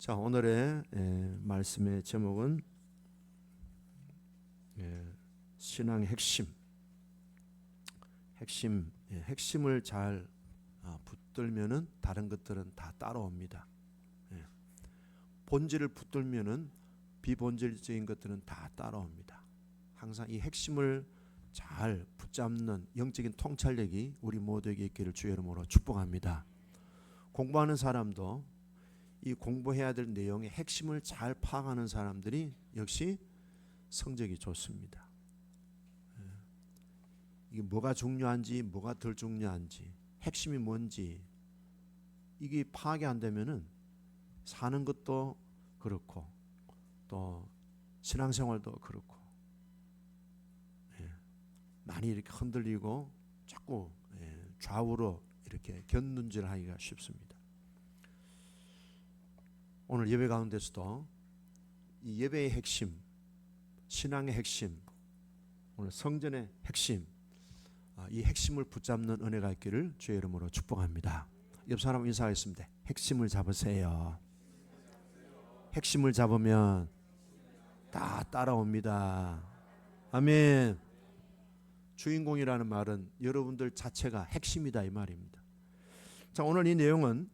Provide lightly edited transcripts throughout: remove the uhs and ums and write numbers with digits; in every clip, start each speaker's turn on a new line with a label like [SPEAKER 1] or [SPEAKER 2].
[SPEAKER 1] 자, 오늘의 말씀의 제목은 신앙의 핵심을 잘 붙들면은 다른 것들은 다 따라옵니다. 본질을 붙들면은 비본질적인 것들은 다 따라옵니다. 항상 이 핵심을 잘 붙잡는 영적인 통찰력이 우리 모두에게 있기를 주의 이름으로 축복합니다. 공부하는 사람도 이 공부해야 될 내용의 핵심을 잘 파악하는 사람들이 역시 성적이 좋습니다. 이게 뭐가 중요한지 뭐가 덜 중요한지 핵심이 뭔지 이게 파악이 안 되면은 사는 것도 그렇고 또 신앙생활도 그렇고 많이 이렇게 흔들리고 자꾸 좌우로 이렇게 견눈질하기가 쉽습니다. 오늘 예배 가운데서도 이 예배의 핵심, 신앙의 핵심, 오늘 성전의 핵심, 이 핵심을 붙잡는 은혜가 있기를 주의 이름으로 축복합니다. 옆 사람 인사하겠습니다. 핵심을 잡으세요. 핵심을 잡으면 다 따라옵니다. 아멘. 주인공이라는 말은 여러분들 자체가 핵심이다 이 말입니다. 자, 오늘 이 내용은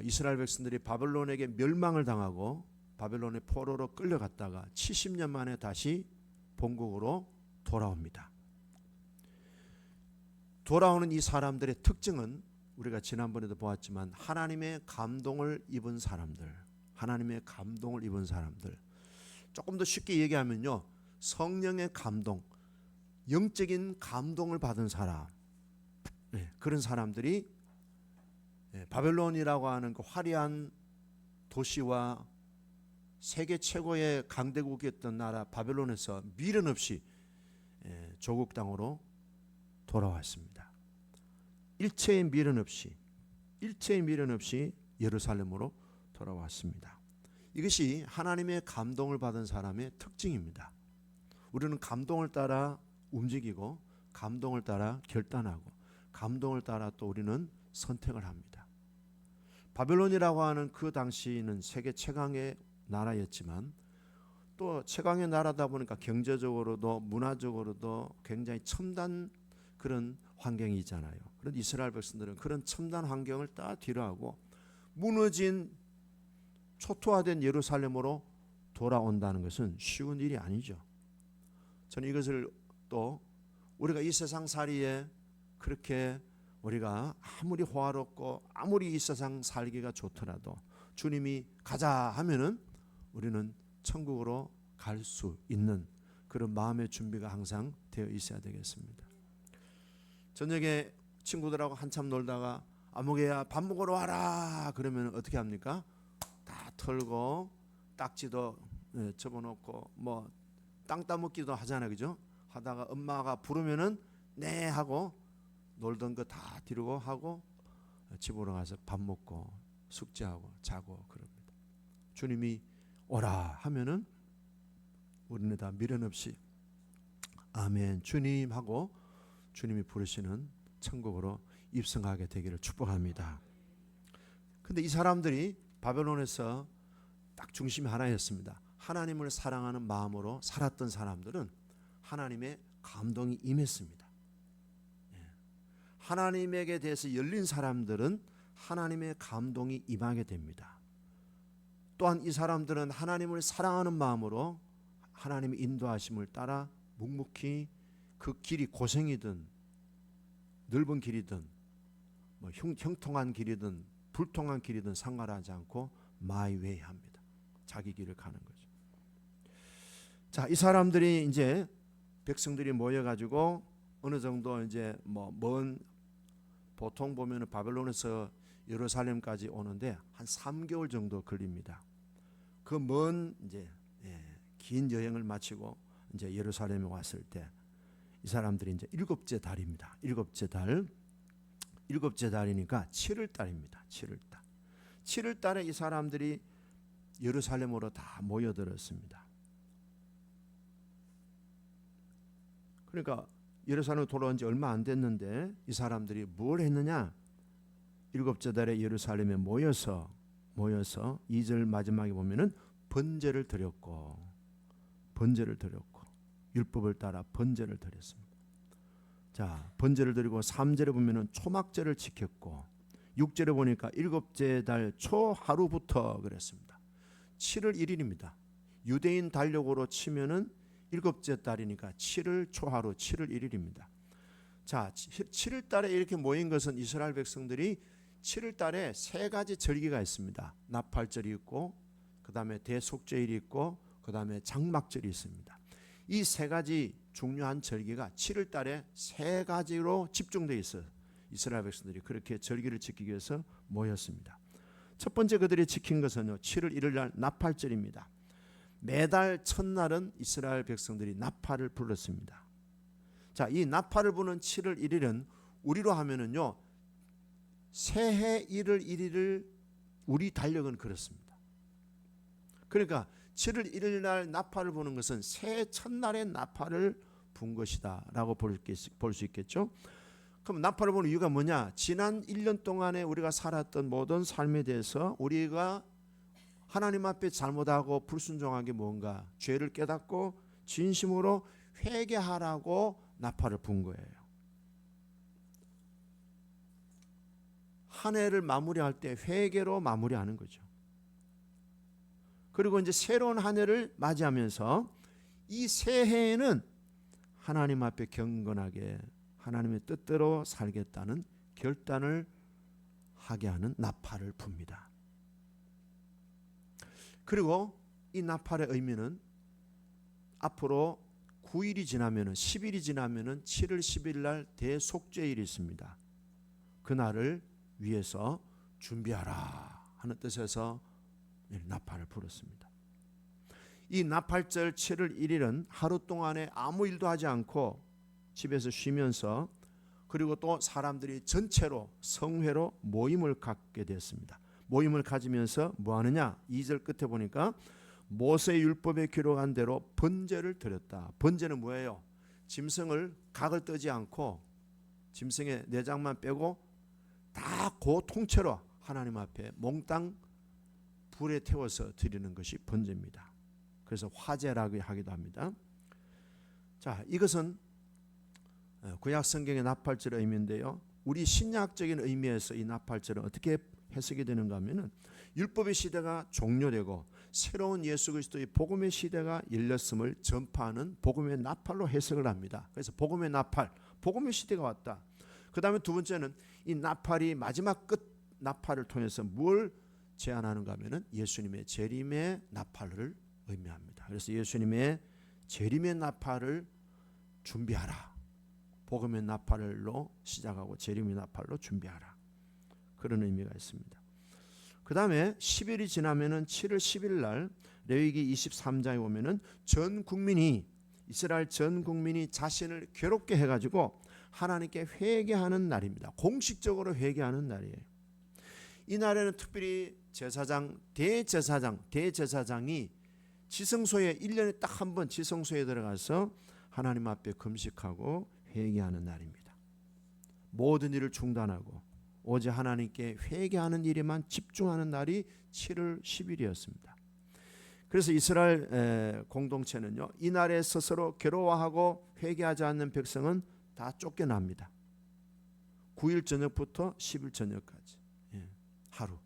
[SPEAKER 1] 이스라엘 백성들이 바벨론에게 멸망을 당하고 바벨론의 포로로 끌려갔다가 70년 만에 다시 본국으로 돌아옵니다. 돌아오는 이 사람들의 특징은 우리가 지난번에도 보았지만 하나님의 감동을 입은 사람들, 조금 더 쉽게 얘기하면요, 성령의 감동, 영적인 감동을 받은 사람, 그런 사람들이 바벨론이라고 하는 그 화려한 도시와 세계 최고의 강대국이었던 나라 바벨론에서 미련 없이 조국 땅으로 돌아왔습니다. 일체의 미련 없이 예루살렘으로 돌아왔습니다. 이것이 하나님의 감동을 받은 사람의 특징입니다. 우리는 감동을 따라 움직이고 감동을 따라 결단하고 감동을 따라 또 우리는 선택을 합니다. 바벨론이라고 하는 그 당시는 세계 최강의 나라였지만 또 최강의 나라다 보니까 경제적으로도 문화적으로도 굉장히 첨단 그런 환경이 있잖아요. 그런데 이스라엘 백성들은 그런 첨단 환경을 다 뒤로하고 무너진 초토화된 예루살렘으로 돌아온다는 것은 쉬운 일이 아니죠. 저는 이것을 또 우리가 이 세상 살이에 그렇게 우리가 아무리 호화롭고 아무리 이 세상 살기가 좋더라도 주님이 가자 하면은 우리는 천국으로 갈 수 있는 그런 마음의 준비가 항상 되어 있어야 되겠습니다. 저녁에 친구들하고 한참 놀다가 아무개야 밥 먹으러 와라 그러면 어떻게 합니까? 다 털고 딱지도 접어놓고 뭐 땅 따먹기도 하잖아요, 그죠? 하다가 엄마가 부르면은 네 하고 놀던 거 다 뒤로 하고 집으로 가서 밥 먹고 숙제하고 자고 그럽니다. 주님이 오라 하면은 우리는 다 미련 없이 아멘 주님 하고 주님이 부르시는 천국으로 입성하게 되기를 축복합니다. 근데 이 사람들이 바벨론에서 딱 중심이 하나였습니다. 하나님을 사랑하는 마음으로 살았던 사람들은 하나님의 감동이 임했습니다. 하나님에게 대해서 열린 사람들은 하나님의 감동이 임하게 됩니다. 또한 이 사람들은 하나님을 사랑하는 마음으로 하나님의 인도하심을 따라 묵묵히 그 길이 고생이든 넓은 길이든 뭐 형통한 길이든 불통한 길이든 상관하지 않고 마이 웨이 합니다. 자기 길을 가는 거죠. 자, 이 사람들이 이제 백성들이 모여가지고 어느 정도 이제 먼 보통 보면은 바벨론에서 예루살렘까지 오는데 한 3개월 정도 걸립니다. 그 먼 이제 긴 여행을 마치고 이제 예루살렘에 왔을 때 이 사람들이 이제 일곱째 달입니다. 일곱째 달이니까 7월 달입니다. 7월 달에 이 사람들이 예루살렘으로 다 모여들었습니다. 그러니까 예루살렘 돌아온 지 얼마 안 됐는데 이 사람들이 뭘 했느냐? 일곱째 달에 예루살렘에 모여서 모여서 2절 마지막에 보면은 번제를 드렸고 율법을 따라 번제를 드렸습니다. 자, 번제를 드리고 3절에 보면은 초막제를 지켰고 6절에 보니까 일곱째 달 초하루부터 그랬습니다. 7월 1일입니다. 유대인 달력으로 치면은 일곱째 달이니까 7월 초하루 7월 1일입니다. 자, 7월 달에 이렇게 모인 것은 이스라엘 백성들이 7월 달에 세 가지 절기가 있습니다. 나팔절이 있고 그 다음에 대속죄일이 있고 그 다음에 장막절이 있습니다. 이 세 가지 중요한 절기가 7월 달에 세 가지로 집중되어 있어요. 이스라엘 백성들이 그렇게 절기를 지키기 위해서 모였습니다. 첫 번째 그들이 지킨 것은요, 7월 1일 날 나팔절입니다. 매달 첫날은 이스라엘 백성들이 나팔을 불렀습니다. 자, 이 나팔을 부는 7월 1일은 우리로 하면은요, 새해 1월 1일을 우리 달력은 그렇습니다. 그러니까 7월 1일 날 나팔을 부는 것은 새해 첫날의 나팔을 분 것이다 라고 볼 수 있겠죠. 그럼 나팔을 부는 이유가 뭐냐? 지난 1년 동안에 우리가 살았던 모든 삶에 대해서 우리가 하나님 앞에 잘못하고 불순종한 게 뭔가 죄를 깨닫고 진심으로 회개하라고 나팔을 분 거예요. 한 해를 마무리할 때 회개로 마무리하는 거죠. 그리고 이제 새로운 한 해를 맞이하면서 이 새해에는 하나님 앞에 경건하게 하나님의 뜻대로 살겠다는 결단을 하게 하는 나팔을 붑니다. 그리고 이 나팔의 의미는 앞으로 9일이 지나면은 10일이 지나면은 7월 10일 날 대속죄일이 있습니다. 그날을 위해서 준비하라 하는 뜻에서 나팔을 불었습니다. 이 나팔절 7월 1일은 하루 동안에 아무 일도 하지 않고 집에서 쉬면서 그리고 또 사람들이 전체로 성회로 모임을 갖게 됐습니다. 모임을 가지면서 뭐 하느냐? 2절 끝에 보니까 모세의 율법에 기록한 대로 번제를 드렸다. 번제는 뭐예요? 짐승을 각을 뜨지 않고 짐승의 내장만 빼고 다 그 통째로 하나님 앞에 몽땅 불에 태워서 드리는 것이 번제입니다. 그래서 화제라고 하기도 합니다. 자, 이것은 구약 성경의 나팔절의 의미인데요. 우리 신약적인 의미에서 이 나팔절은 어떻게 해석이 되는가 하면은 율법의 시대가 종료되고 새로운 예수 그리스도의 복음의 시대가 열렸음을 전파하는 복음의 나팔로 해석을 합니다. 그래서 복음의 나팔, 복음의 시대가 왔다. 그 다음에 두 번째는 이 나팔이 마지막 끝 나팔을 통해서 뭘 제안하는가 하면은 예수님의 재림의 나팔을 의미합니다. 그래서 예수님의 재림의 나팔을 준비하라. 복음의 나팔로 시작하고 재림의 나팔로 준비하라. 그런 의미가 있습니다. 그 다음에 10일이 지나면은 7월 10일 날 레위기 23장에 보면은 전 국민이 이스라엘 전 국민이 자신을 괴롭게 해가지고 하나님께 회개하는 날입니다. 공식적으로 회개하는 날이에요. 이 날에는 특별히 제사장, 대제사장이 지성소에 1년에 딱 한 번 지성소에 들어가서 하나님 앞에 금식하고 회개하는 날입니다. 모든 일을 중단하고 오직 하나님께 회개하는 일에만 집중하는 날이 7월 10일이었습니다. 그래서 이스라엘 공동체는요, 이 날에 스스로 괴로워하고 회개하지 않는 백성은 다 쫓겨납니다. 9일 저녁부터 10일 저녁까지 하루.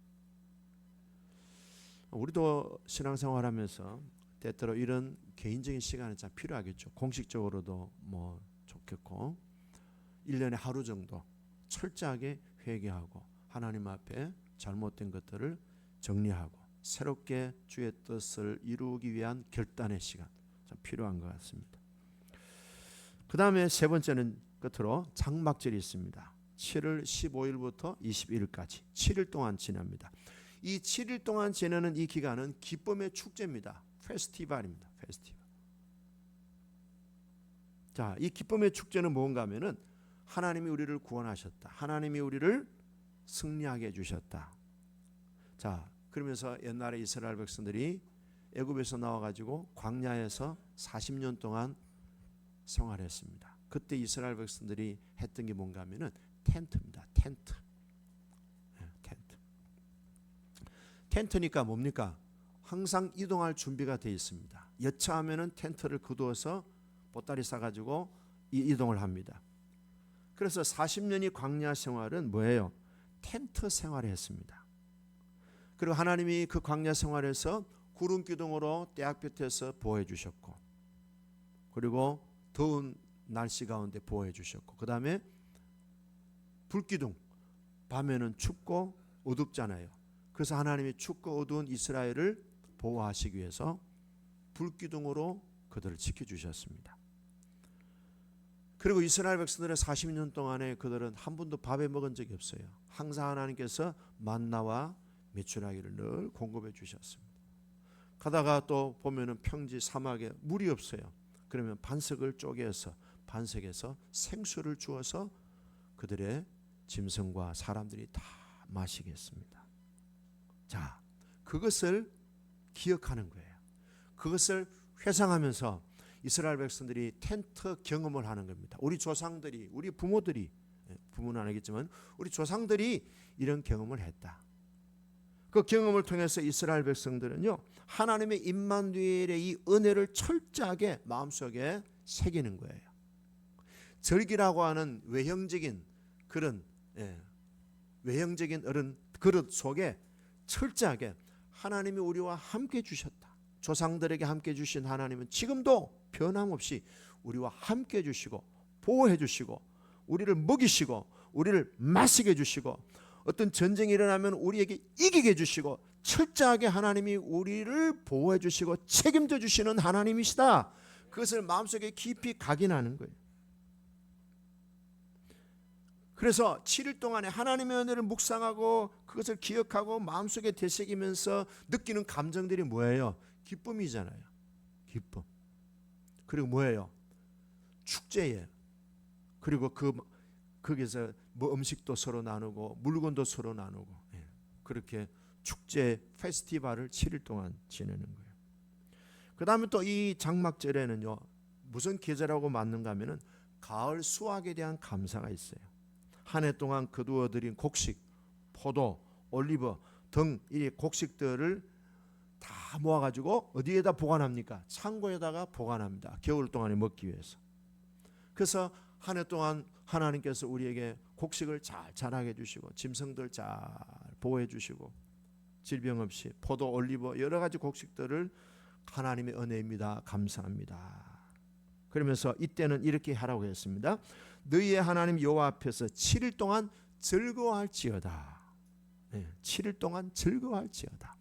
[SPEAKER 1] 우리도 신앙생활하면서 때때로 이런 개인적인 시간이 참 필요하겠죠. 공식적으로도 뭐 좋겠고 1년에 하루 정도 철저하게 회개하고 하나님 앞에 잘못된 것들을 정리하고 새롭게 주의 뜻을 이루기 위한 결단의 시간 참 필요한 것 같습니다. 그 다음에 세 번째는 끝으로 장막절이 있습니다. 7월 15일부터 21일까지 7일 동안 지납니다. 이 7일 동안 지내는 이 기간은 기쁨의 축제입니다. 페스티벌입니다. 페스티벌. 자, 이 기쁨의 축제는 뭔가 하면은 하나님이 우리를 구원하셨다. 하나님이 우리를 승리하게 해주셨다. 자, 그러면서 옛날에 이스라엘 백성들이 애굽에서 나와가지고 광야에서 40년 동안 생활했습니다. 그때 이스라엘 백성들이 했던 게 뭔가 하면은 텐트입니다. 텐트. 텐트니까 뭡니까? 항상 이동할 준비가 되어 있습니다. 여차하면은 텐트를 거두어서 보따리 싸가지고 이동을 합니다. 그래서 40년이 광야 생활은 뭐예요? 텐트 생활을 했습니다. 그리고 하나님이 그 광야 생활에서 구름 기둥으로 떼약볕에서 보호해 주셨고, 그리고 더운 날씨 가운데 보호해 주셨고, 그 다음에 불기둥, 밤에는 춥고 어둡잖아요. 그래서 하나님이 춥고 어두운 이스라엘을 보호하시기 위해서 불기둥으로 그들을 지켜주셨습니다. 그리고 이스라엘 백성들의 40년 동안에 그들은 한 번도 밥에 먹은 적이 없어요. 항상 하나님께서 만나와 메추라기를 늘 공급해 주셨습니다. 가다가 또 보면은 평지 사막에 물이 없어요. 그러면 반석을 쪼개서 반석에서 생수를 주어서 그들의 짐승과 사람들이 다 마시게 했습니다. 자, 그것을 기억하는 거예요. 그것을 회상하면서 이스라엘 백성들이 텐트 경험을 하는 겁니다. 우리 조상들이, 우리 부모들이, 부모는 안 하겠지만 우리 조상들이 이런 경험을 했다. 그 경험을 통해서 이스라엘 백성들은요, 하나님의 임마누엘의 이 은혜를 철저하게 마음속에 새기는 거예요. 절기라고 하는 외형적인 그런 외형적인 그릇 속에 철저하게 하나님이 우리와 함께 주셨다. 조상들에게 함께 주신 하나님은 지금도 변함없이 우리와 함께 주시고 보호해 주시고 우리를 먹이시고 우리를 마시게 주시고 어떤 전쟁이 일어나면 우리에게 이기게 주시고 철저하게 하나님이 우리를 보호해 주시고 책임져 주시는 하나님이시다. 그것을 마음속에 깊이 각인하는 거예요. 그래서 7일 동안에 하나님의 은혜를 묵상하고 그것을 기억하고 마음속에 되새기면서 느끼는 감정들이 뭐예요? 기쁨이잖아요. 기쁨. 그리고 뭐예요? 축제예요. 그리고 거기서 뭐 음식도 서로 나누고 물건도 서로 나누고, 그렇게 축제 페스티벌을 7일 동안 지내는 거예요. 그 다음에 또 이 장막절에는요, 무슨 계절하고 맞는가 하면은 가을 수확에 대한 감사가 있어요. 한 해 동안 거두어들인 곡식, 포도, 올리브 등 이 곡식들을 다 모아가지고 어디에다 보관합니까? 창고에다가 보관합니다. 겨울 동안에 먹기 위해서. 그래서 한 해 동안 하나님께서 우리에게 곡식을 잘 자라게 해주시고 짐승들 잘 보호해 주시고 질병 없이 포도, 올리브 여러 가지 곡식들을 하나님의 은혜입니다. 감사합니다. 그러면서 이때는 이렇게 하라고 했습니다. 너희의 하나님 여호와 앞에서 7일 동안 즐거워할지어다. 7일 동안 즐거워할지어다.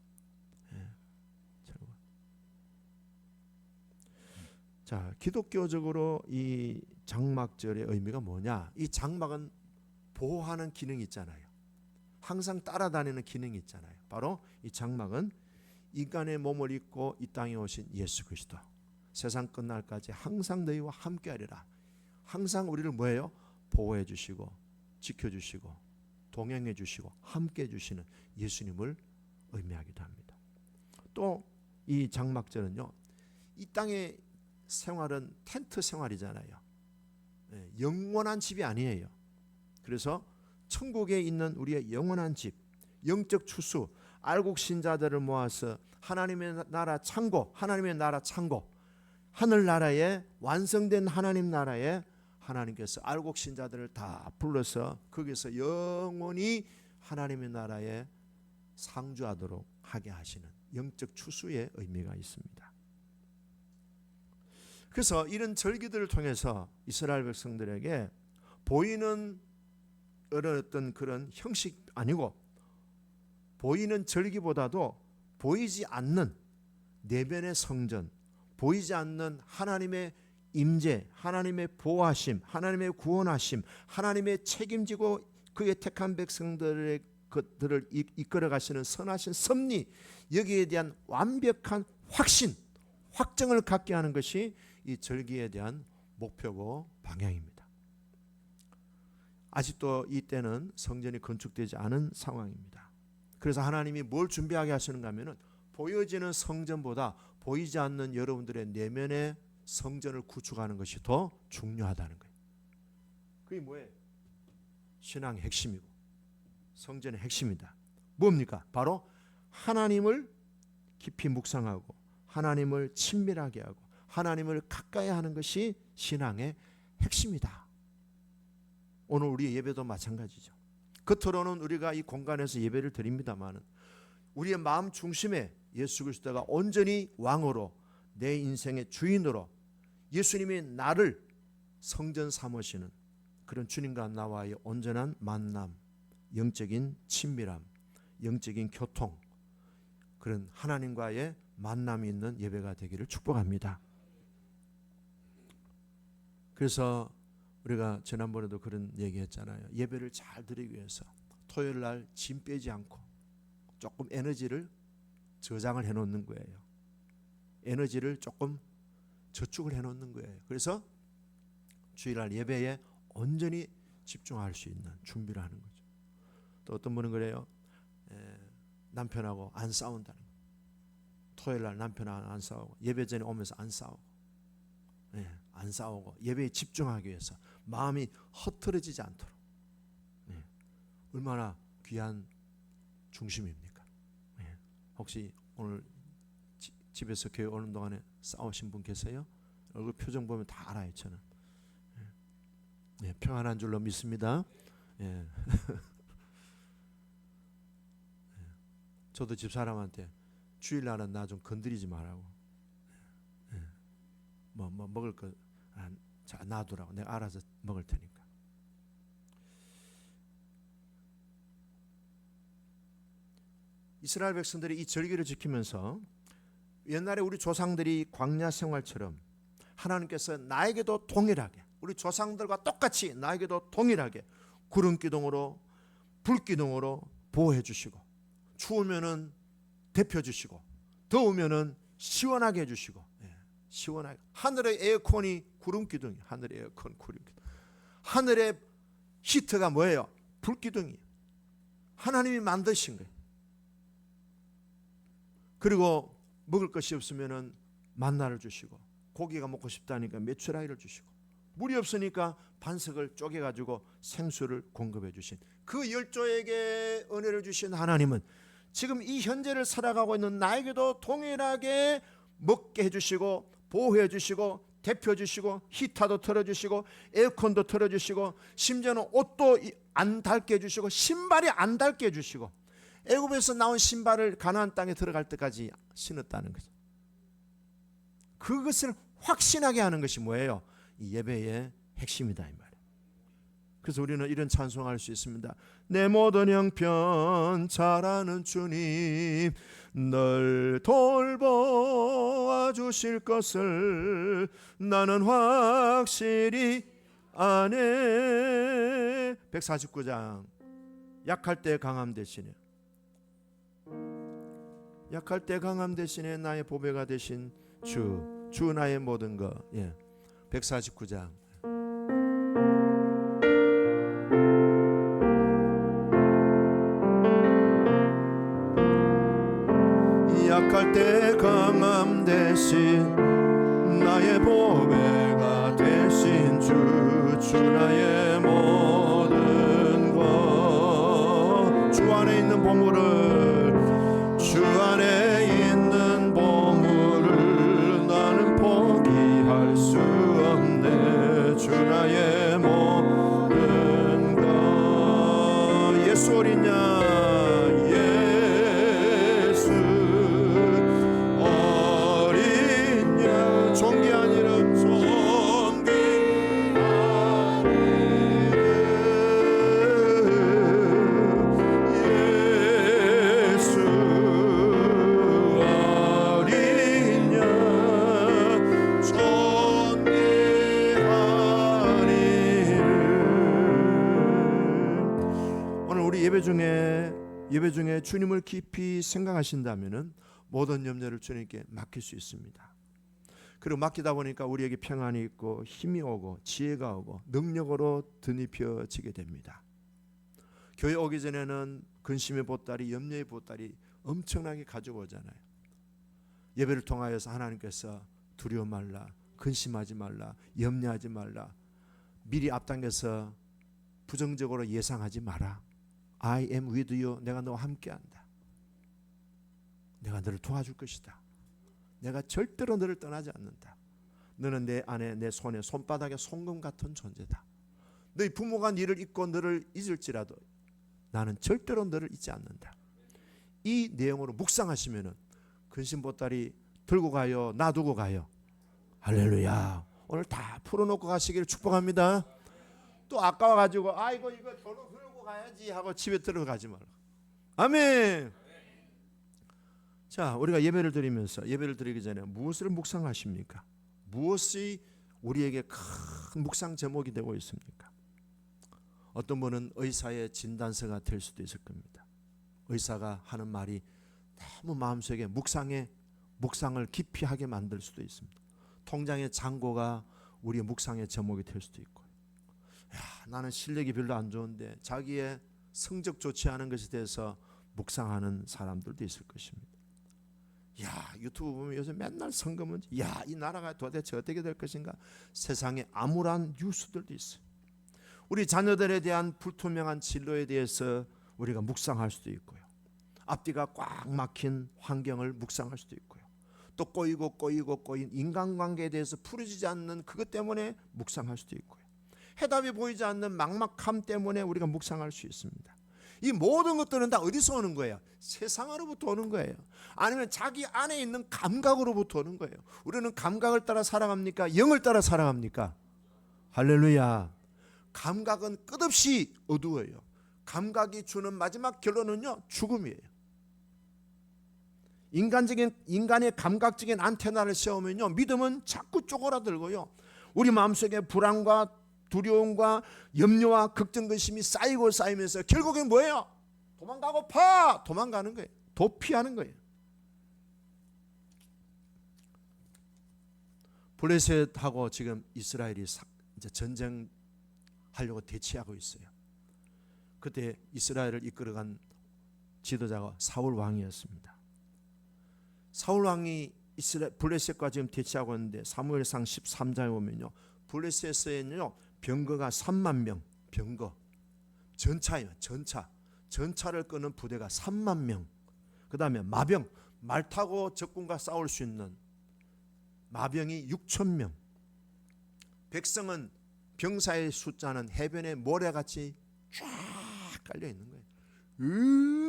[SPEAKER 1] 자, 기독교적으로 이 장막절의 의미가 뭐냐? 이 장막은 보호하는 기능이 있잖아요. 항상 따라다니는 기능이 있잖아요. 바로 이 장막은 인간의 몸을 입고 이 땅에 오신 예수 그리스도, 세상 끝날까지 항상 너희와 함께하리라. 항상 우리를 뭐예요? 보호해 주시고 지켜주시고 동행해 주시고 함께해 주시는 예수님을 의미하기도 합니다. 또 이 장막절은요, 이 땅의 생활은 텐트 생활이잖아요. 영원한 집이 아니에요. 그래서 천국에 있는 우리의 영원한 집, 영적 추수, 알곡 신자들을 모아서 하나님의 나라 창고, 하나님의 나라 창고, 하늘나라에 완성된 하나님 나라에 하나님께서 알곡 신자들을 다 불러서 거기서 영원히 하나님의 나라에 상주하도록 하게 하시는 영적 추수의 의미가 있습니다. 그래서 이런 절기들을 통해서 이스라엘 백성들에게 보이는 어떤 그런 형식 아니고 보이는 절기보다도 보이지 않는 내면의 성전, 보이지 않는 하나님의 임재, 하나님의 보호하심, 하나님의 구원하심, 하나님의 책임지고 그의 택한 백성들의 그들을 이끌어 가시는 선하신 섭리, 여기에 대한 완벽한 확신, 확정을 갖게 하는 것이 이 절기에 대한 목표고 방향입니다. 아직도 이때는 성전이 건축되지 않은 상황입니다. 그래서 하나님이 뭘 준비하게 하시는가 하면은 보여지는 성전보다 보이지 않는 여러분들의 내면의 성전을 구축하는 것이 더 중요하다는 거예요. 그게 뭐예요? 신앙의 핵심이고 성전의 핵심이다. 뭡니까? 바로 하나님을 깊이 묵상하고 하나님을 친밀하게 하고 하나님을 가까이 하는 것이 신앙의 핵심이다. 오늘 우리의 예배도 마찬가지죠. 겉으로는 우리가 이 공간에서 예배를 드립니다만 우리의 마음 중심에 예수 그리스도가 온전히 왕으로 내 인생의 주인으로 예수님이 나를 성전 삼으시는 그런 주님과 나와의 온전한 만남, 영적인 친밀함, 영적인 교통, 그런 하나님과의 만남이 있는 예배가 되기를 축복합니다. 그래서 우리가 지난번에도 그런 얘기했잖아요. 예배를 잘 드리기 위해서 토요일 날 짐 빼지 않고 조금 에너지를 저장을 해놓는 거예요. 에너지를 조금 저축을 해놓는 거예요. 그래서 주일날 예배에 온전히 집중할 수 있는 준비를 하는 거죠. 또 어떤 분은 그래요. 남편하고 안 싸운다는 거예요. 토요일날 남편하고 안 싸우고 예배 전에 오면서 안 싸우고 안 싸우고 예배에 집중하기 위해서 마음이 흐트러지지 않도록 얼마나 귀한 중심입니까? 혹시 오늘 집에서 교회 오는 동안에 싸우신 분 계세요? 얼굴 표정 보면 다 알아요. 저는 평안한 줄로 믿습니다. 저도 집사람한테 주일날은 나 좀 건드리지 말라고. 뭐 먹을 거 자 놔두라고. 내가 알아서 먹을 테니까. 이스라엘 백성들이 이 절기를 지키면서 옛날에 우리 조상들이 광야 생활처럼 하나님께서 나에게도 동일하게 우리 조상들과 똑같이 나에게도 동일하게 구름 기둥으로 불 기둥으로 보호해 주시고 추우면은 데펴 주시고 더우면은 시원하게 해 주시고 시원하게 하늘의 에어컨이 구름 기둥이 하늘의 에어컨 구름 기둥 하늘의 히터가 뭐예요? 불 기둥이에요. 하나님이 만드신 거예요. 그리고 먹을 것이 없으면은 만나를 주시고 고기가 먹고 싶다니까 메추라기를 주시고 물이 없으니까 반석을 쪼개가지고 생수를 공급해 주신 그 열조에게 은혜를 주신 하나님은 지금 이 현재를 살아가고 있는 나에게도 동일하게 먹게 해주시고 보호해 주시고 데펴 주시고 히터도 틀어주시고 에어컨도 틀어주시고 심지어는 옷도 안 닳게 해주시고 신발이 안 닳게 해주시고 애굽에서 나온 신발을 가나안 땅에 들어갈 때까지 신었다는 거죠. 그것을 확신하게 하는 것이 뭐예요? 이 예배의 핵심이다 이 말이에요. 그래서 우리는 이런 찬송할 수 있습니다. 내 모든 형편 잘 아는 주님 널 돌보아 주실 것을 나는 확실히 아네. 149장 약할 때 강함 대신에 약할 때 강함 대신에 나의 보배가 되신 주 나의 모든 것. 149장 약할 때 강함 대신 나의 보배가 되신 주 나의 모든 것. 주 안에 있는 보물을 주 안에 있는 보물을 나는 포기할 수 없네. 주 나의 모든 것. 예수 어린 양 예배 중에 주님을 깊이 생각하신다면 모든 염려를 주님께 맡길 수 있습니다. 그리고 맡기다 보니까 우리에게 평안이 있고 힘이 오고 지혜가 오고 능력으로 드높여지게 됩니다. 교회 오기 전에는 근심의 보따리, 염려의 보따리 엄청나게 가지고 오잖아요. 예배를 통하여서 하나님께서 두려워 말라, 근심하지 말라, 염려하지 말라, 미리 앞당겨서 부정적으로 예상하지 마라. I am with you. 내가 너와 함께한다. 내가 너를 도와줄 것이다. 내가 절대로 너를 떠나지 않는다. 너는 내 안에 내 손에 손바닥에 송금 같은 존재다. 너희 부모가 너를 잊고 너를 잊을지라도 나는 절대로 너를 잊지 않는다. 이 내용으로 묵상하시면은 근심보따리 들고 가요, 놔두고 가요? 할렐루야. 오늘 다 풀어놓고 가시기를 축복합니다. 또 아까워가지고 아이고 이거 저로 흐르고 가야지 하고 집에 들어가지 말고. 아멘. 자, 우리가 예배를 드리면서 예배를 드리기 전에 무엇을 묵상하십니까? 무엇이 우리에게 큰 묵상 제목이 되고 있습니까? 어떤 분은 의사의 진단서가 될 수도 있을 겁니다. 의사가 하는 말이 너무 마음속에 묵상을 깊이 하게 만들 수도 있습니다. 통장의 잔고가 우리의 묵상의 제목이 될 수도 있고, 야, 나는 실력이 별로 안 좋은데 자기의 성적 좋지 않은 것에 대해서 묵상하는 사람들도 있을 것입니다. 야, 유튜브 보면 요즘 맨날 선거문제, 야, 이 나라가 도대체 어떻게 될 것인가, 세상에 암울한 뉴스들도 있어요. 우리 자녀들에 대한 불투명한 진로에 대해서 우리가 묵상할 수도 있고요. 앞뒤가 꽉 막힌 환경을 묵상할 수도 있고요. 또 꼬인 인간관계에 대해서 풀어지지 않는 그것 때문에 묵상할 수도 있고요. 해답이 보이지 않는 막막함 때문에 우리가 묵상할 수 있습니다. 이 모든 것들은 다 어디서 오는 거예요? 세상으로부터 오는 거예요. 아니면 자기 안에 있는 감각으로부터 오는 거예요. 우리는 감각을 따라 살아갑니까? 영을 따라 살아갑니까? 할렐루야. 감각은 끝없이 어두워요. 감각이 주는 마지막 결론은요, 죽음이에요. 인간의 감각적인 안테나를 세우면요, 믿음은 자꾸 쪼그라들고요, 우리 마음속에 불안과 두려움과 염려와 걱정근심이 쌓이면서 결국엔 뭐예요? 도망가는 거예요. 도피하는 거예요. 블레셋하고 지금 이스라엘이 이제 전쟁하려고 대치하고 있어요. 그때 이스라엘을 이끌어간 지도자가 사울 왕이었습니다. 사울 왕이 블레셋과 지금 대치하고 있는데 사무엘상 13장에 보면요, 블레셋에는요 병거가 3만 명, 병거 전차예요. 전차를 끄는 부대가 3만 명. 그 다음에 마병, 말 타고 적군과 싸울 수 있는 마병이 6천 명. 백성은, 병사의 숫자는 해변의 모래같이 쫙 깔려 있는 거예요.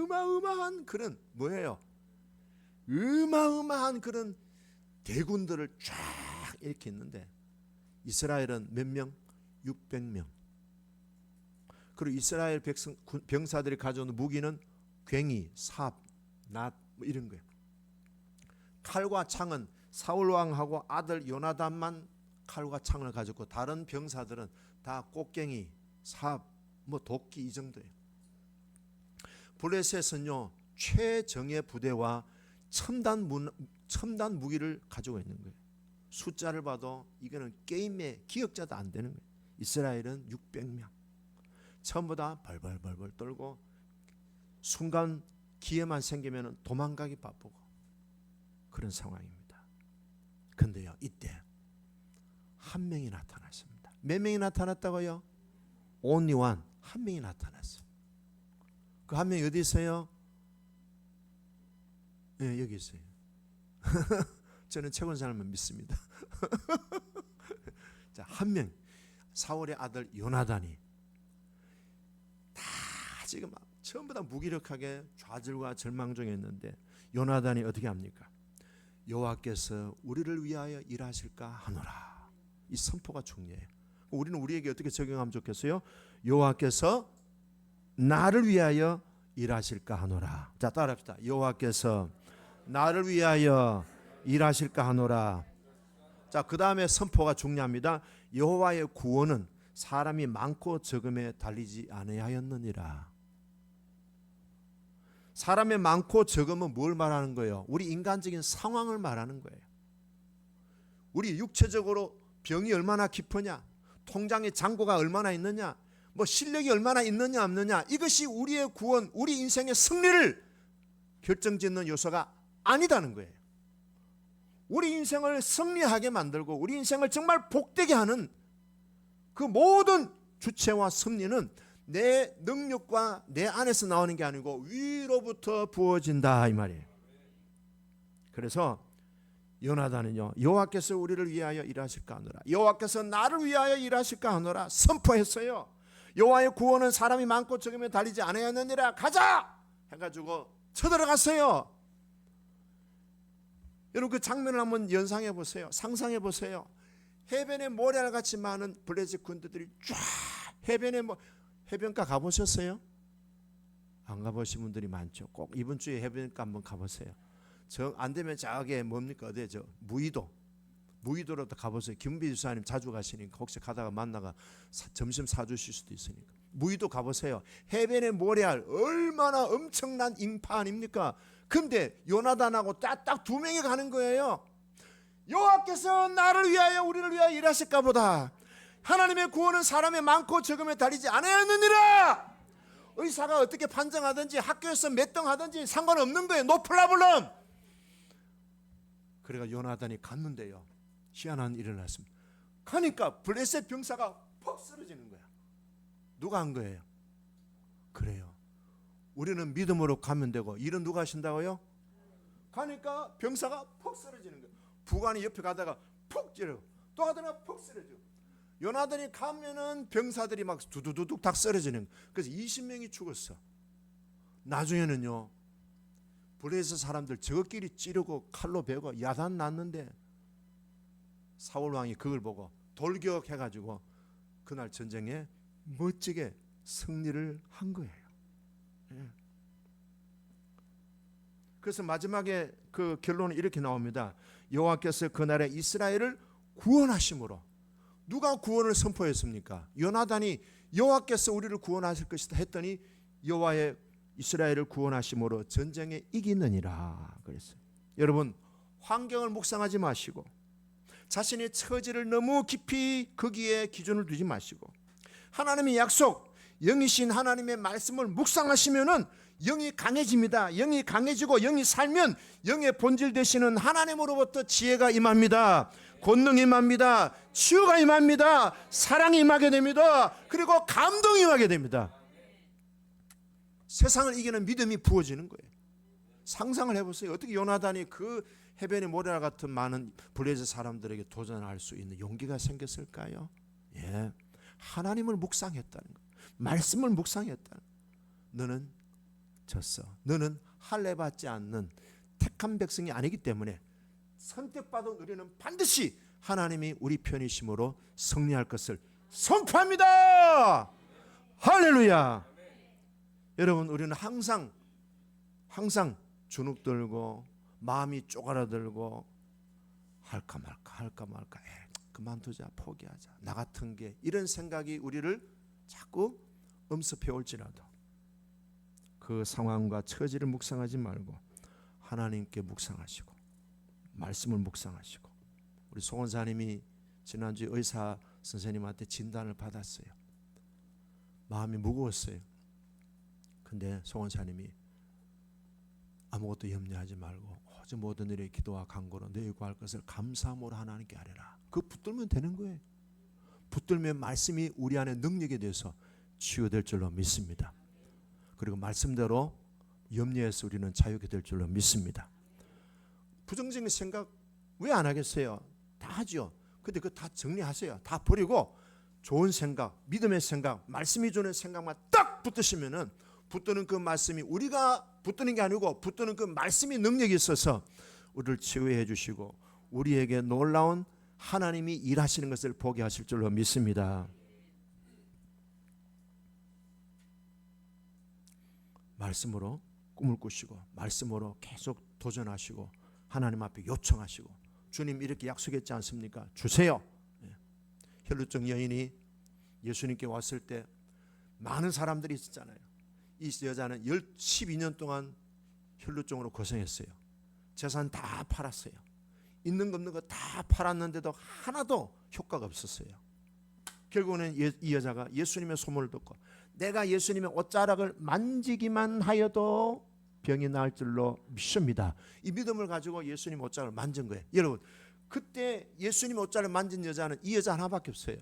[SPEAKER 1] 어마어마한 그런 뭐예요? 어마어마한 그런 대군들을 쫙 이렇게 있는데, 이스라엘은 몇 명? 600명. 그리고 이스라엘 병사들이 가져오는 무기는 괭이, 삽, 낫 뭐 이런 거예요. 칼과 창은 사울 왕하고 아들 요나단만 칼과 창을 가졌고, 다른 병사들은 다 꽃괭이, 삽, 뭐 도끼 이 정도예요. 블레셋은요 최정예 부대와 첨단 무기를 가지고 있는 거예요. 숫자를 봐도 이거는 게임의 기억자도 안 되는 거예요. 이스라엘은 600명. 전부 다 벌벌 떨고 순간 기회만 생기면 도망가기 바쁘고 그런 상황입니다. 그런데요, 이때 한 명이 나타났습니다. 몇 명이 나타났다고요? Only one. 한 명이 나타났어요. 그 한 명이 어디 있어요? 네, 여기 있어요. 저는 최고 사람을 믿습니다. 자, 한 명, 사울의 아들 요나단이 다 지금 전부 다 무기력하게 좌절과 절망 중에 있는데, 요나단이 어떻게 합니까? 여호와께서 우리를 위하여 일하실까 하노라. 이 선포가 중요해요. 우리는 우리에게 어떻게 적용하면 좋겠어요? 여호와께서 나를 위하여 일하실까 하노라. 자, 따라합시다. 여호와께서 나를 위하여 일하실까 하노라. 자, 그 다음에 선포가 중요합니다. 여호와의 구원은 사람이 많고 적음에 달리지 아니하였느니라. 사람의 많고 적음은 뭘 말하는 거예요? 우리 인간적인 상황을 말하는 거예요. 우리 육체적으로 병이 얼마나 깊으냐, 통장에 잔고가 얼마나 있느냐, 뭐 실력이 얼마나 있느냐 없느냐, 이것이 우리의 구원, 우리 인생의 승리를 결정짓는 요소가 아니다는 거예요. 우리 인생을 승리하게 만들고 우리 인생을 정말 복되게 하는 그 모든 주체와 승리는 내 능력과 내 안에서 나오는 게 아니고 위로부터 부어진다 이 말이에요. 그래서 요나단은요, 여호와께서 우리를 위하여 일하실까 하노라, 여호와께서 나를 위하여 일하실까 하노라 선포했어요. 여호와의 구원은 사람이 많고 적음에 달리지 않았느니라. 가자 해가지고 쳐들어갔어요. 여러분 그 장면을 한번 연상해 보세요. 상상해 보세요. 해변에 모래알같이 많은 블레셋 군대들이 쫙 해변에 해변가 가보셨어요? 안 가보신 분들이 많죠. 꼭 이번 주에 해변가 한번 가보세요. 안 되면 저게 뭡니까? 어디죠? 무의도로도 가보세요. 김비 주사님 자주 가시니까 혹시 가다가 만나가 점심 사주실 수도 있으니까 무의도 가보세요. 해변의 모래알 얼마나 엄청난 인파 아닙니까? 근데 요나단하고 딱 두 명이 가는 거예요. 여호와께서 나를 위하여 우리를 위하여 일하실까 보다. 하나님의 구원은 사람의 많고 적음에 달리지 않았느니라. 의사가 어떻게 판정하든지 학교에서 몇 등 하든지 상관없는 거예요. 노 프라블럼. 그래가 요나단이 갔는데요, 희한한 일이 일어났습니다. 가니까 블레셋 병사가 퍽 쓰러지는 거야. 누가 한 거예요? 그래요. 우리는 믿음으로 가면 되고 일은 누가 하신다고요? 가니까 병사가 퍽 쓰러지는 거예요. 부관이 옆에 가다가 푹 찌르고 또 하다가 푹 쓰러져. 요나단이 가면은 병사들이 막 두두두둑 다 쓰러지는 거예요. 그래서 20명이 죽었어. 나중에는요, 블레셋 사람들 저것끼리 찌르고 칼로 베고 야단 났는데 사울 왕이 그걸 보고 돌격해가지고 그날 전쟁에 멋지게 승리를 한 거예요. 그래서 마지막에 그 결론은 이렇게 나옵니다. 여호와께서 그날에 이스라엘을 구원하심으로. 누가 구원을 선포했습니까? 요나단이 여호와께서 우리를 구원하실 것이다 했더니 여호와의 이스라엘을 구원하심으로 전쟁에 이기느니라 그랬어요. 여러분, 환경을 묵상하지 마시고 자신의 처지를 너무 깊이 거기에 기준을 두지 마시고 하나님의 약속, 영이신 하나님의 말씀을 묵상하시면은 영이 강해집니다. 영이 강해지고 영이 살면 영의 본질 되시는 하나님으로부터 지혜가 임합니다. 권능이 임합니다. 치유가 임합니다. 사랑이 임하게 됩니다. 그리고 감동이 임하게 됩니다. 세상을 이기는 믿음이 부어지는 거예요. 상상을 해보세요. 어떻게 요나단이 그 해변의 모래알 같은 많은 블레셋 사람들에게 도전할 수 있는 용기가 생겼을까요? 예, 하나님을 묵상했다는 거예요. 말씀을 묵상했다는 거예요. 너는 졌어. 너는 할례받지 않는 택한 백성이 아니기 때문에 선택받은 우리는 반드시 하나님이 우리 편이심으로 승리할 것을 선포합니다. 할렐루야. 여러분, 우리는 항상 주눅 들고 마음이 쪼그라들고 할까 말까 그만두자, 포기하자, 나 같은 게, 이런 생각이 우리를 자꾸 엄습해 올지라도 그 상황과 처지를 묵상하지 말고 하나님께 묵상하시고 말씀을 묵상하시고. 우리 송원사님이 지난주에 의사 선생님한테 진단을 받았어요. 마음이 무거웠어요. 근데 송원사님이 아무것도 염려하지 말고 오직 모든 일에 기도와 간구로 너희 구할 것을 감사함으로 하나님께 아뢰라. 그거 붙들면 되는 거예요. 붙들면 말씀이 우리 안에 능력이 돼서 치유될 줄로 믿습니다. 그리고 말씀대로 염려해서 우리는 자유게 될 줄로 믿습니다. 부정적인 생각 왜 안 하겠어요? 다 하죠. 근데 그거 다 정리하세요. 다 버리고 좋은 생각, 믿음의 생각, 말씀이 주는 생각만 딱 붙드시면은 붙드는 그 말씀이 우리가 붙드는 게 아니고 붙드는 그 말씀이 능력이 있어서 우리를 치유해 주시고 우리에게 놀라운 하나님이 일하시는 것을 보게 하실 줄로 믿습니다. 말씀으로 꿈을 꾸시고 말씀으로 계속 도전하시고 하나님 앞에 요청하시고, 주님 이렇게 약속했지 않습니까? 주세요. 혈루증 여인이 예수님께 왔을 때 많은 사람들이 있었잖아요. 이 여자는 12년 동안 혈루증으로 고생했어요. 재산 다 팔았어요. 있는 거 없는 거 다 팔았는데도 하나도 효과가 없었어요. 결국은 이 여자가 예수님의 소문을 듣고 내가 예수님의 옷자락을 만지기만 하여도 병이 나을 줄로 믿습니다. 이 믿음을 가지고 예수님 옷자락을 만진 거예요. 여러분, 그때 예수님 옷자락을 만진 여자는 이 여자 하나밖에 없어요.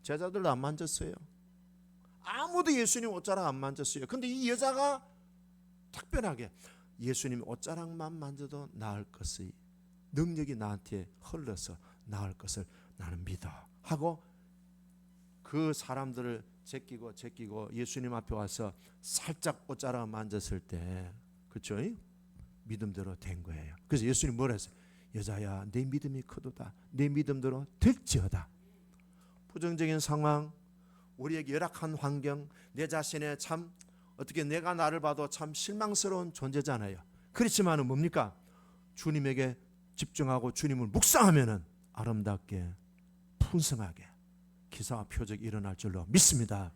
[SPEAKER 1] 제자들도 안 만졌어요. 아무도 예수님 옷자락 안 만졌어요. 근데 이 여자가 특별하게 예수님 옷자락만 만져도 나을 것의 능력이 나한테 흘러서 나을 것을 나는 믿어 하고 그 사람들을 제끼고 예수님 앞에 와서 살짝 옷자락 만졌을 때 그렇죠? 믿음대로 된 거예요. 그래서 예수님 뭐라 했어요? 여자야 내 믿음이 크도다. 내 믿음대로 될지어다. 부정적인 상황, 우리에게 열악한 환경, 내 자신의 참 어떻게 내가 나를 봐도 참 실망스러운 존재잖아요. 그렇지만은 뭡니까? 주님에게 집중하고 주님을 묵상하면은 아름답게 풍성하게 기사와 표적이 일어날 줄로 믿습니다.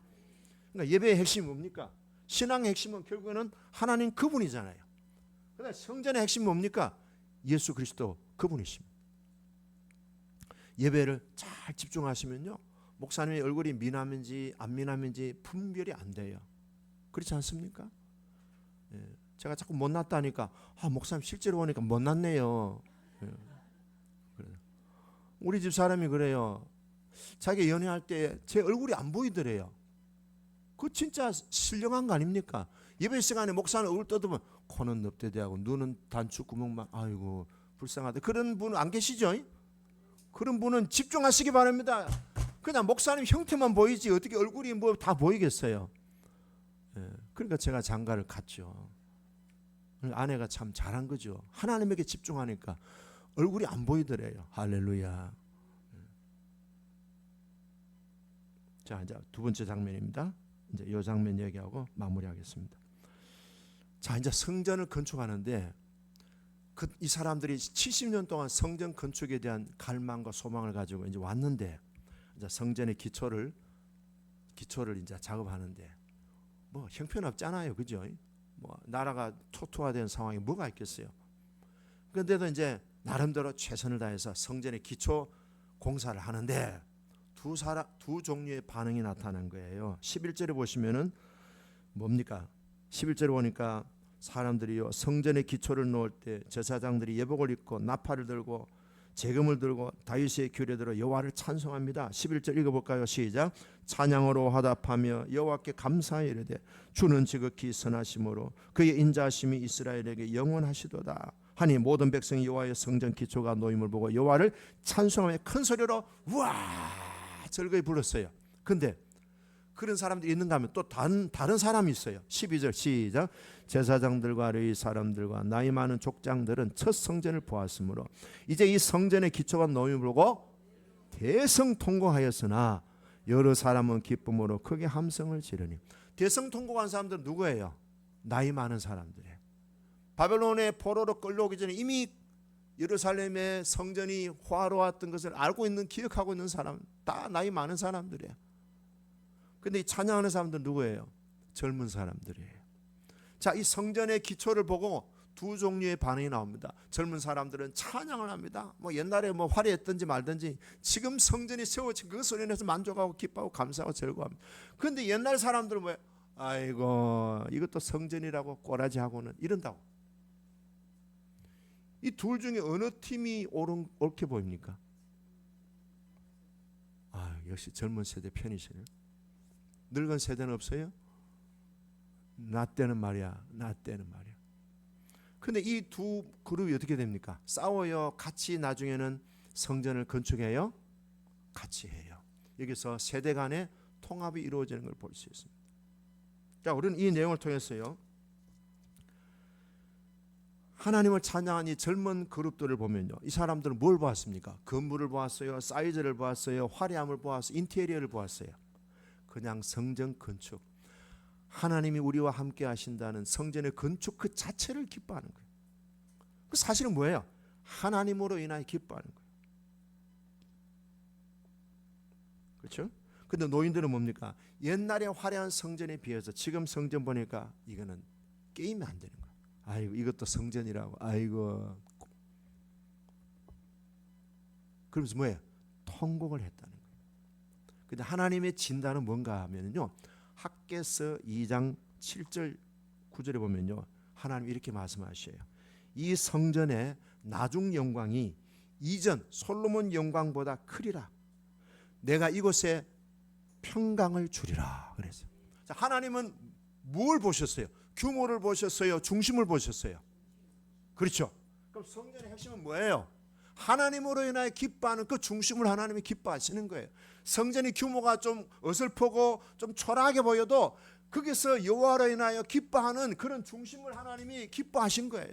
[SPEAKER 1] 그러니까 예배의 핵심이 뭡니까? 신앙의 핵심은 결국에는 하나님 그분이잖아요. 그러나 성전의 핵심이 뭡니까? 예수 그리스도 그분이십니다. 예배를 잘 집중하시면요, 목사님의 얼굴이 미남인지 안 미남인지 분별이 안 돼요. 그렇지 않습니까? 예, 제가 자꾸 못났다니까 목사님 실제로 보니까 못났네요. 예, 그래요. 우리 집 사람이 그래요. 자기 연애할 때 제 얼굴이 안 보이더래요. 그 진짜 신령한 거 아닙니까? 예배 시간에 목사는 얼굴 떠들면 코는 넙대대하고 눈은 단추 구멍만 아이고 불쌍하다. 그런 분은 안 계시죠? 그런 분은 집중하시기 바랍니다. 그냥 목사님 형태만 보이지 어떻게 얼굴이 뭐 다 보이겠어요? 예, 그러니까 제가 장가를 갔죠. 아내가 참 잘한 거죠. 하나님에게 집중하니까 얼굴이 안 보이더래요. 할렐루야. 자, 이제 두 번째 장면입니다. 이제 이 장면 얘기하고 마무리하겠습니다. 자, 이제 성전을 건축하는데 이 사람들이 70년 동안 성전 건축에 대한 갈망과 소망을 가지고 이제 왔는데 이제 성전의 기초를 이제 작업하는데 뭐 형편없잖아요, 그죠? 뭐 나라가 초토화된 상황이 뭐가 있겠어요? 그런데도 이제 나름대로 최선을 다해서 성전의 기초 공사를 하는데 두 종류의 반응이 나타난 거예요. 11절에 보시면은 뭡니까? 11절에 보니까 사람들이요 성전의 기초를 놓을 때 제사장들이 예복을 입고 나팔을 들고 재금을 들고 다윗의 규례대로 여호와를 찬송합니다. 11절 읽어볼까요? 시작. 찬양으로 화답하며 여호와께 감사하여 이르되 주는 지극히 선하심으로 그의 인자하심이 이스라엘에게 영원하시도다 하니 모든 백성이 여호와의 성전 기초가 놓임을 보고 여호와를 찬송하며 큰 소리로 우와 즐거이 불렀어요. 근데 그런 사람들이 있는가 하면 또 다른 사람이 있어요. 12절 시작. 제사장들과 레위 사람들과 나이 많은 족장들은 첫 성전을 보았으므로 이제 이 성전의 기초가 놓임을 보고 대성통곡하였으나 여러 사람은 기쁨으로 크게 함성을 지르니. 대성통곡한 사람들은 누구예요? 나이 많은 사람들이에요. 바벨론의 포로로 끌려오기 전에 이미 예루살렘의 성전이 화로웠던 것을 알고 있는 기억하고 있는 사람 다 나이 많은 사람들이에요. 근데 이 찬양하는 사람들은 누구예요? 젊은 사람들이에요. 자, 이 성전의 기초를 보고 두 종류의 반응이 나옵니다. 젊은 사람들은 찬양을 합니다. 뭐 옛날에 뭐 화려했든지 말든지 지금 성전이 세워진 그 소리 내서 만족하고 기뻐하고 감사하고 즐거워합니다. 그런데 옛날 사람들은 뭐예요? 아이고 이것도 성전이라고 꼬라지하고는 이런다고. 이 둘 중에 어느 팀이 옳게 보입니까? 역시 젊은 세대 편이시네요. 늙은 세대는 없어요? 나 때는 말이야. 근데 이 두 그룹이 어떻게 됩니까? 싸워요. 같이 나중에는 성전을 건축해요. 같이 해요. 여기서 세대 간의 통합이 이루어지는 걸 볼 수 있습니다. 자, 우리는 이 내용을 통해서요, 하나님을 찬양한 이 젊은 그룹들을 보면요, 이 사람들은 뭘 보았습니까? 건물을 보았어요, 사이즈를 보았어요, 화려함을 보았어요, 인테리어를 보았어요. 그냥 성전 건축, 하나님이 우리와 함께 하신다는 성전의 건축 그 자체를 기뻐하는 거예요. 그 사실은 뭐예요? 하나님으로 인하여 기뻐하는 거예요. 그렇죠? 근데 노인들은 뭡니까? 옛날에 화려한 성전에 비해서 지금 성전 보니까 이거는 게임이 안 되는 거예요. 아이고 이것도 성전이라고. 아이고. 그러면서 뭐예요? 통곡을 했다는 거예요. 근데 하나님의 진단은 뭔가 하면요, 학개서 2장 7절 9절에 보면요, 하나님 이렇게 말씀하셔요. 이 성전의 나중 영광이 이전 솔로몬 영광보다 크리라. 내가 이곳에 평강을 주리라 그랬어요. 자, 하나님은 뭘 보셨어요? 규모를 보셨어요? 중심을 보셨어요? 그렇죠. 그럼 성전의 핵심은 뭐예요? 하나님으로 인하여 기뻐하는 그 중심을 하나님이 기뻐하시는 거예요. 성전의 규모가 좀 어설프고 좀 초라하게 보여도 거기서 여호와로 인하여 기뻐하는 그런 중심을 하나님이 기뻐하신 거예요.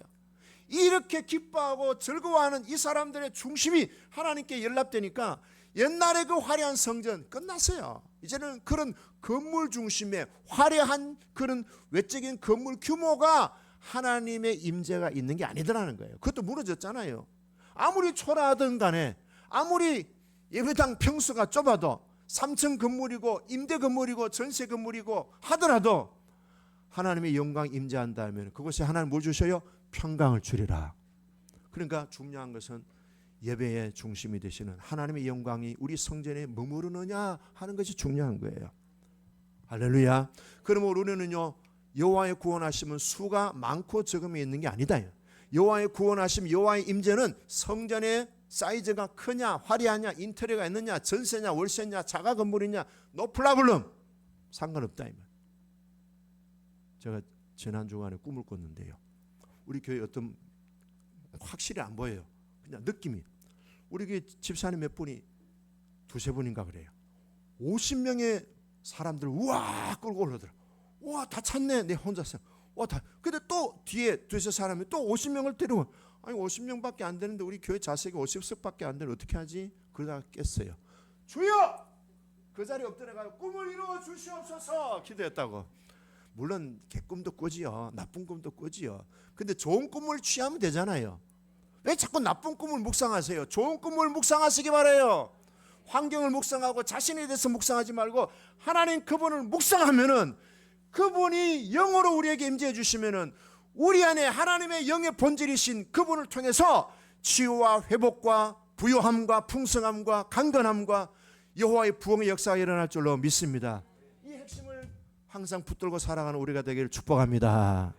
[SPEAKER 1] 이렇게 기뻐하고 즐거워하는 이 사람들의 중심이 하나님께 연락되니까 옛날에 그 화려한 성전 끝났어요. 이제는 그런 건물 중심의 화려한 그런 외적인 건물 규모가 하나님의 임재가 있는 게 아니더라는 거예요. 그것도 무너졌잖아요. 아무리 초라하든 간에 아무리 예배당 평수가 좁아도 3층 건물이고 임대 건물이고 전세 건물이고 하더라도 하나님의 영광 임재한다면 그것이 하나님 뭘 주셔요? 평강을 주리라. 그러니까 중요한 것은 예배의 중심이 되시는 하나님의 영광이 우리 성전에 머무르느냐 하는 것이 중요한 거예요. 할렐루야. 그러면 우리는요 여호와의 구원하심은 수가 많고 적음이 있는 게 아니다. 여호와의 구원하심, 여호와의 임재는 성전의 사이즈가 크냐 화려하냐 인테리어가 있느냐 전세냐 월세냐 자가 건물이냐 노 프라블럼 상관없다. 제가 지난 주간에 꿈을 꿨는데요. 우리 교회 어떤 확실히 안 보여요. 그냥 느낌이. 우리 교회 집사님 몇 분이 두세 분인가 그래요. 50명의 사람들 우와 끌고 올라오더라. 우와 다 찼네. 내 혼자서. 와 다. 근데 또 뒤에 두세 사람이 또 50명을 데리고 아니 50명밖에 안 되는데 우리 교회 좌석이 50석밖에 안 되는데 어떻게 하지? 그러다가 깼어요. 주여! 그 자리에 엎드려가지고 꿈을 이루어 주시옵소서 기도했다고. 물론 개꿈도 꾸지요. 나쁜 꿈도 꾸지요. 근데 좋은 꿈을 취하면 되잖아요. 왜 자꾸 나쁜 꿈을 묵상하세요? 좋은 꿈을 묵상하시기 바라요. 환경을 묵상하고 자신에 대해서 묵상하지 말고 하나님 그분을 묵상하면은 그분이 영으로 우리에게 임재해 주시면은 우리 안에 하나님의 영의 본질이신 그분을 통해서 치유와 회복과 부요함과 풍성함과 강건함과 여호와의 부흥의 역사가 일어날 줄로 믿습니다. 이 핵심을 항상 붙들고 살아가는 우리가 되기를 축복합니다.